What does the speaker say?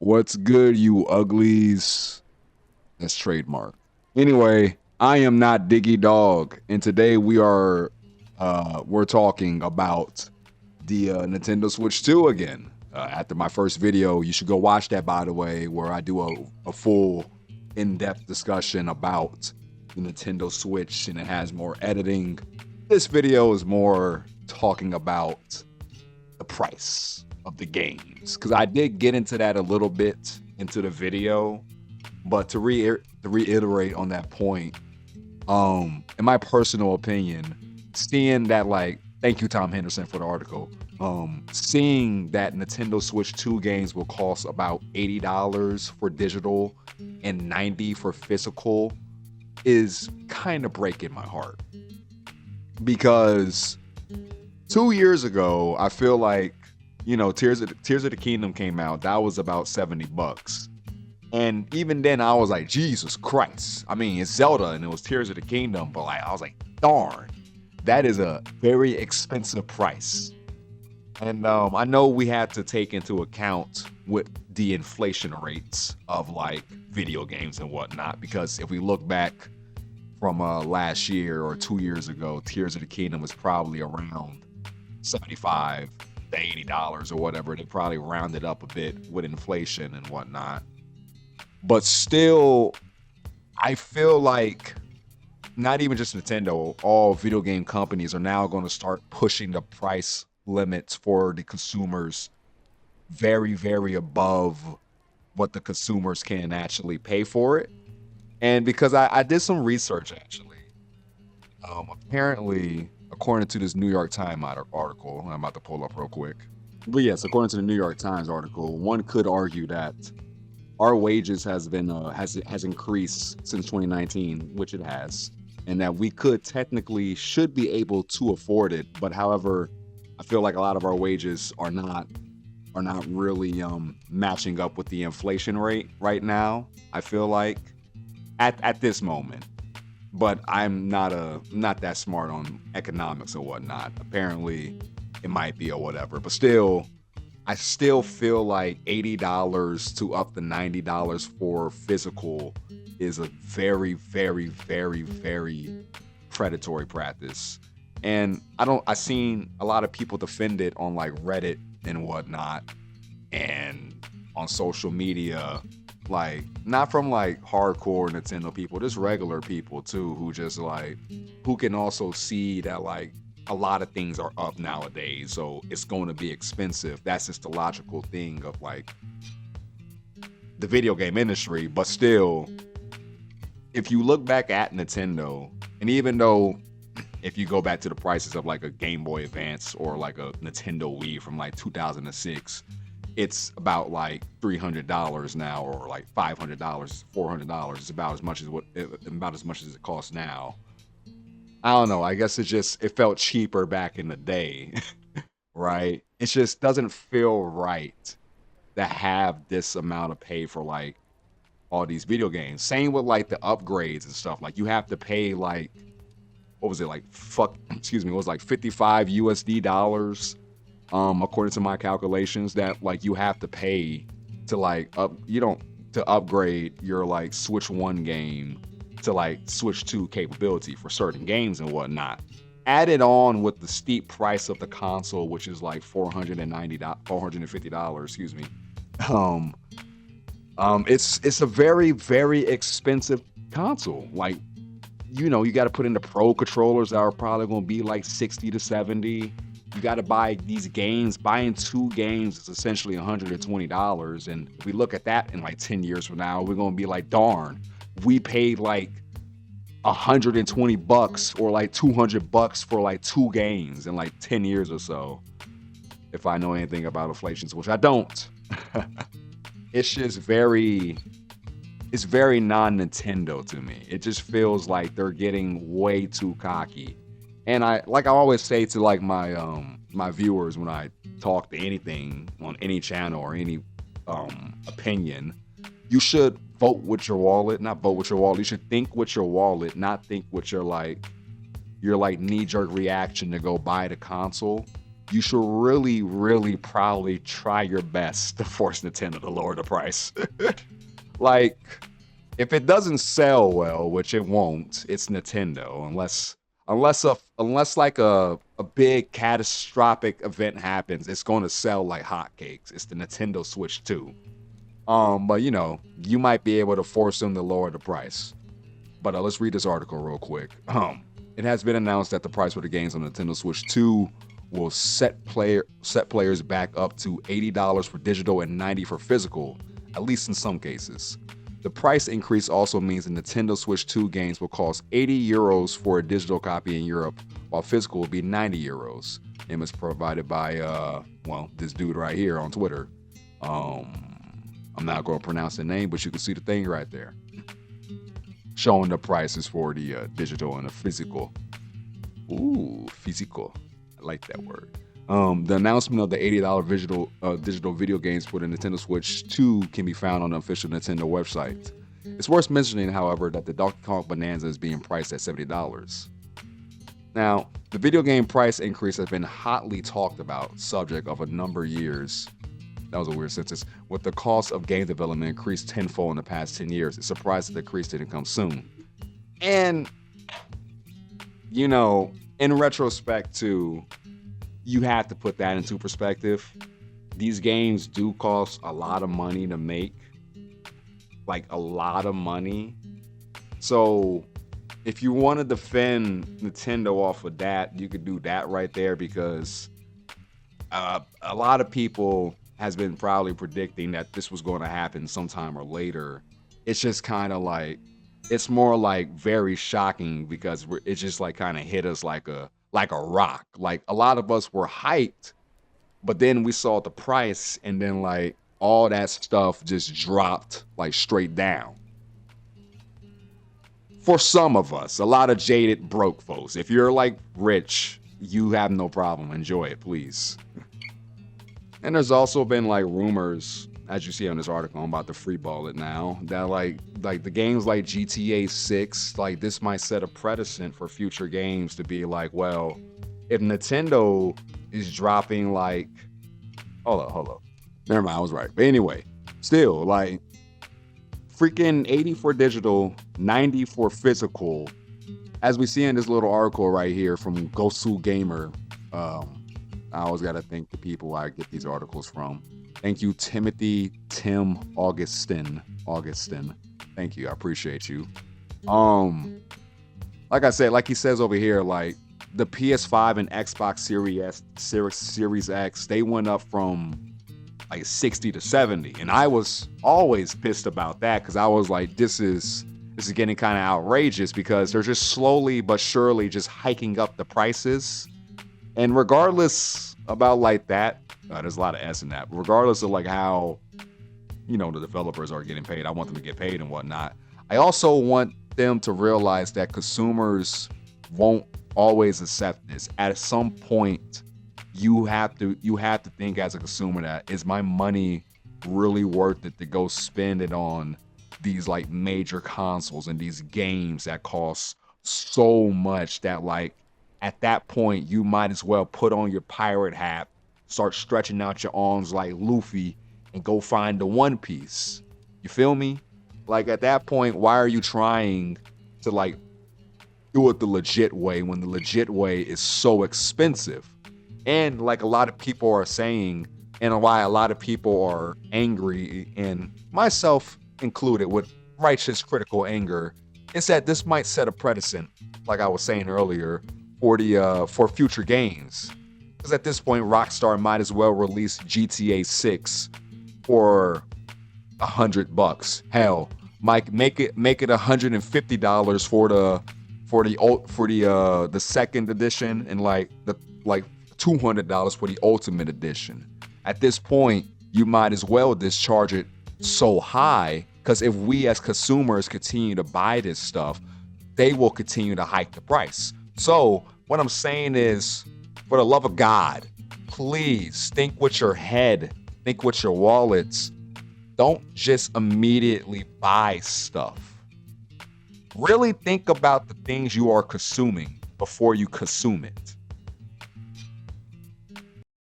What's good, you uglies? That's trademark. Anyway, I am not Diggy Dog, and today we're talking about the Nintendo Switch 2 again. After my first video, you should go watch that, by the way, where I do a full in-depth discussion about the Nintendo Switch, and it has more editing. This video is more talking about the price of the games, because I did get into that a little bit into the video, but to reiterate on that point, in my personal opinion, seeing that, like, thank you Tom Henderson for the article, seeing that Nintendo Switch 2 games will cost about $80 for digital and $90 for physical is kind of breaking my heart, because 2 years ago, I feel like, Tears of the Kingdom came out. That was about $70. And even then, I was like, Jesus Christ. I mean, it's Zelda and it was Tears of the Kingdom, but like, I was like, darn, that is a very expensive price. And I know we had to take into account with the inflation rates of like video games and whatnot, because if we look back from last year or 2 years ago, Tears of the Kingdom was probably around 75 to $80 or whatever. They probably rounded up a bit with inflation and whatnot. But still, I feel like not even just Nintendo, all video game companies are now going to start pushing the price limits for the consumers very, very above what the consumers can actually pay for it. And because I did some research actually, apparently, according to this New York Times article, I'm about to pull up real quick. But yes, according to the New York Times article, one could argue that our wages has increased since 2019, which it has, and that we should be able to afford it. But however, I feel like a lot of our wages are not really matching up with the inflation rate right now. I feel like at this moment. But I'm not that smart on economics or whatnot. Apparently, it might be or whatever. But still, I still feel like $80 to up to $90 for physical is a very, very, very, very predatory practice. And I seen a lot of people defend it on like Reddit and whatnot, and on social media, like not from like hardcore Nintendo people, just regular people too, who just like who can also see that like a lot of things are up nowadays, so it's going to be expensive. That's just the logical thing of like the video game industry. But still, if you look back at Nintendo, and even though if you go back to the prices of like a Game Boy Advance or like a Nintendo Wii from like 2006, it's about like $300 now, or like $500, $400. It's about as much as it costs now. I don't know. I guess it felt cheaper back in the day, right? It just doesn't feel right to have this amount of pay for like all these video games. Same with like the upgrades and stuff. Like you have to pay like, what was it, like excuse me, it was like 55 USD dollars, according to my calculations, that like you have to pay to like to upgrade your like Switch 1 game to like Switch 2 capability for certain games and whatnot. Added on with the steep price of the console, which is like $450, excuse me. Um, it's a very, very expensive console. Like, you got to put in the pro controllers that are probably going to be like 60 to 70. You got to buy these games. Buying two games is essentially $120. And if we look at that in like 10 years from now, we're going to be like, darn, we paid like $120 or like $200 for like two games in like 10 years or so. If I know anything about inflation, which I don't. It's just it's very non-Nintendo to me. It just feels like they're getting way too cocky. And I always say to like my viewers when I talk to anything on any channel or any opinion, you should vote with your wallet, not vote with your wallet. You should think with your wallet, not think with your knee-jerk reaction to go buy the console. you should really, really probably try your best to force Nintendo to lower the price. Like, if it doesn't sell well, which it won't, it's Nintendo, unless like a big catastrophic event happens, it's going to sell like hotcakes. It's the Nintendo Switch 2. But you might be able to force them to lower the price. But let's read this article real quick. It has been announced that the price for the games on Nintendo Switch 2 will set players back up to $80 for digital and $90 for physical, at least in some cases. The price increase also means the Nintendo Switch 2 games will cost 80 euros for a digital copy in Europe, while physical will be 90 euros. It was provided by this dude right here on Twitter. I'm not going to pronounce the name, but you can see the thing right there, showing the prices for the digital and the physical. Ooh, physical. I like that word. The announcement of the $80 digital video games for the Nintendo Switch 2 can be found on the official Nintendo website. It's worth mentioning, however, that the Donkey Kong Bonanza is being priced at $70. Now, the video game price increase has been hotly talked about, subject of a number of years. That was a weird sentence. With the cost of game development increased tenfold in the past 10 years, it's surprising the increase didn't come soon. And, in retrospect, too, you have to put that into perspective. These games do cost a lot of money to make. Like, a lot of money. So, if you want to defend Nintendo off of that, you could do that right there, because a lot of people has been probably predicting that this was going to happen sometime or later. It's just kind of like, it's more like very shocking, because it's just like kind of hit us like a rock. Like, a lot of us were hyped, but then we saw the price, and then like all that stuff just dropped like straight down. For some of us, a lot of jaded broke folks. If you're like rich, you have no problem. Enjoy it, please. And there's also been like rumors, as you see on this article, I'm about to freeball it now, that like the games like GTA 6, like this might set a precedent for future games to be like, well, if Nintendo is dropping like, hold up. Never mind, I was right. But anyway, still like freaking 80 for digital, 90 for physical. As we see in this little article right here from Gosu Gamer, I always got to thank the people I get these articles from. Thank you, Timothy Tim Augustin. Thank you. I appreciate you. Like I said, like he says over here, like the PS5 and Xbox Series X, they went up from like 60 to 70. And I was always pissed about that, because I was like, this is getting kind of outrageous, because they're just slowly but surely just hiking up the prices. And regardless about like that, there's a lot of S in that. Regardless of like how, the developers are getting paid, I want them to get paid and whatnot. I also want them to realize that consumers won't always accept this. At some point, you have to think as a consumer, that is my money really worth it to go spend it on these like major consoles and these games that cost so much that like, at that point, you might as well put on your pirate hat, start stretching out your arms like Luffy, and go find the One Piece. You feel me? Like, at that point, why are you trying to like do it the legit way when the legit way is so expensive? And like a lot of people are saying, and why a lot of people are angry, and myself included, with righteous critical anger, is that this might set a precedent, like I was saying earlier, for future games. Because at this point, Rockstar might as well release GTA 6 for $100. Hell, Mike, make it $150 for the second edition, and like $200 for the ultimate edition. At this point, you might as well discharge it so high, because if we as consumers continue to buy this stuff, they will continue to hike the price. So what I'm saying is, for the love of God, please think with your head, think with your wallets. Don't just immediately buy stuff. Really think about the things you are consuming before you consume it.